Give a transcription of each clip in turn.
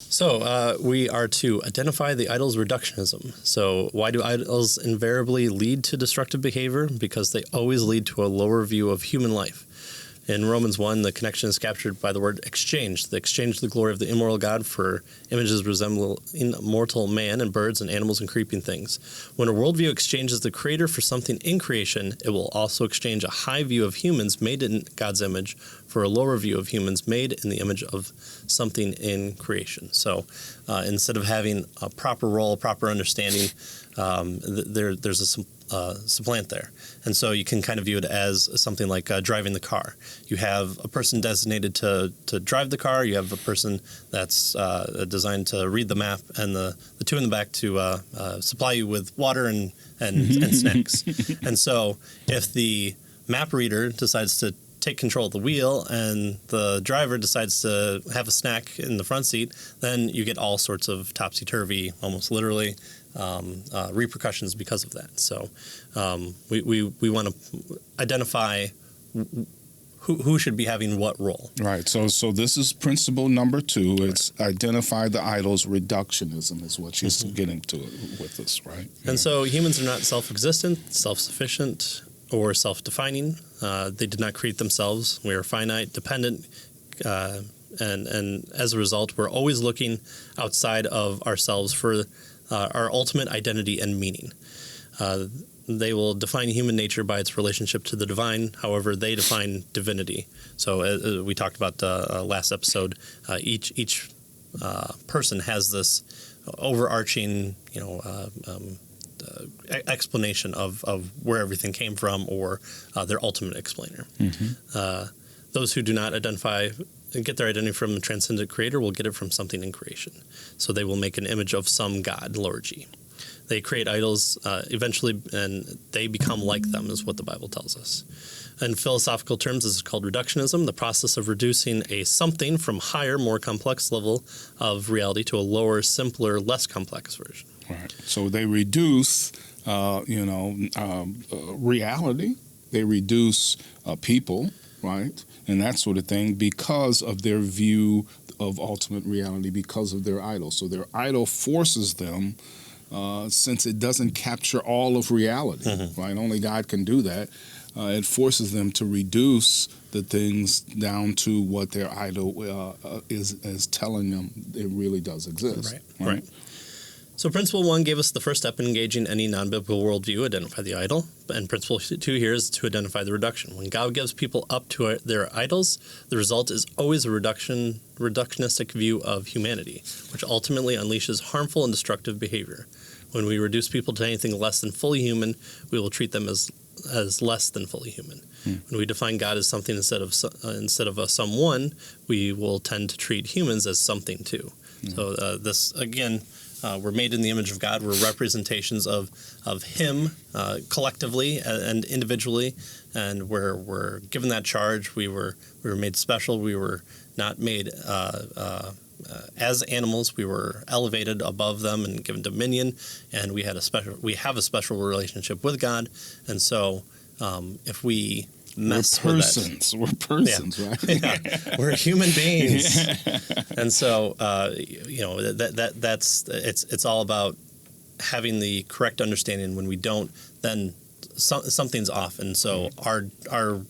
So we are to identify the idol's reductionism. So why do idols invariably lead to destructive behavior? Because they always lead to a lower view of human life. In Romans 1, the connection is captured by the word exchange. They exchange the glory of the immoral God for images resembling immortal man and birds and animals and creeping things. When a worldview exchanges the Creator for something in creation, it will also exchange a high view of humans made in God's image for a lower view of humans made in the image of something in creation. So instead of having a proper role, proper understanding, there's a supplant there. And so you can kind of view it as something like driving the car. You have a person designated to drive the car. You have a person that's designed to read the map, and the two in the back to supply you with water and snacks. And so if the map reader decides to take control of the wheel and the driver decides to have a snack in the front seat, then you get all sorts of topsy-turvy, almost literally, repercussions because of that. So we want to identify who should be having what role. Right. So this is principle number 2. It's identify the idol's reductionism is what she's getting to with us, right? And so humans are not self-existent, self-sufficient, or self-defining. They did not create themselves. We are finite, dependent, and as a result, we're always looking outside of ourselves for our ultimate identity and meaning. They will define human nature by its relationship to the divine. However, they define divinity. So as we talked about last episode, each person has this overarching, explanation of where everything came from, or their ultimate explainer. Those who do not get their identity from a transcendent creator will get it from something in creation. So they will make an image of some god, lower g. They create idols eventually, and they become like them, is what the Bible tells us. In philosophical terms, this is called reductionism, the process of reducing a something from higher, more complex level of reality to a lower, simpler, less complex version. Right. So they reduce, reality. They reduce people, right, and that sort of thing because of their view of ultimate reality, because of their idol. So their idol forces them, since it doesn't capture all of reality, right? Only God can do that. It forces them to reduce the things down to what their idol is telling them it really does exist. Right. So principle 1 gave us the first step in engaging any non-biblical worldview, identify the idol. And principle 2 here is to identify the reduction. When God gives people up to their idols, the result is always a reductionistic view of humanity, which ultimately unleashes harmful and destructive behavior. When we reduce people to anything less than fully human, we will treat them as less than fully human. When we define God as something instead of a someone, we will tend to treat humans as something too. So this, again, we're made in the image of God. We're representations of Him collectively and individually, and we're given that charge. We were made special. We were not made as animals. We were elevated above them and given dominion, and we have a special relationship with God. And so, if we mess we're with persons. We're persons, right? We're human beings, and so that's it's all about having the correct understanding. When we don't, then something's off. And so our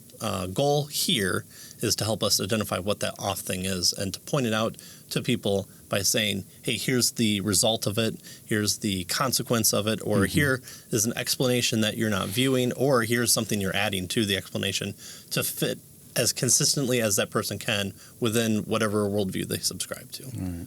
goal here is to help us identify what that off thing is, and to point it out to people by saying, hey, here's the result of it, here's the consequence of it, or here is an explanation that you're not viewing, or here's something you're adding to the explanation to fit as consistently as that person can within whatever worldview they subscribe to. Right.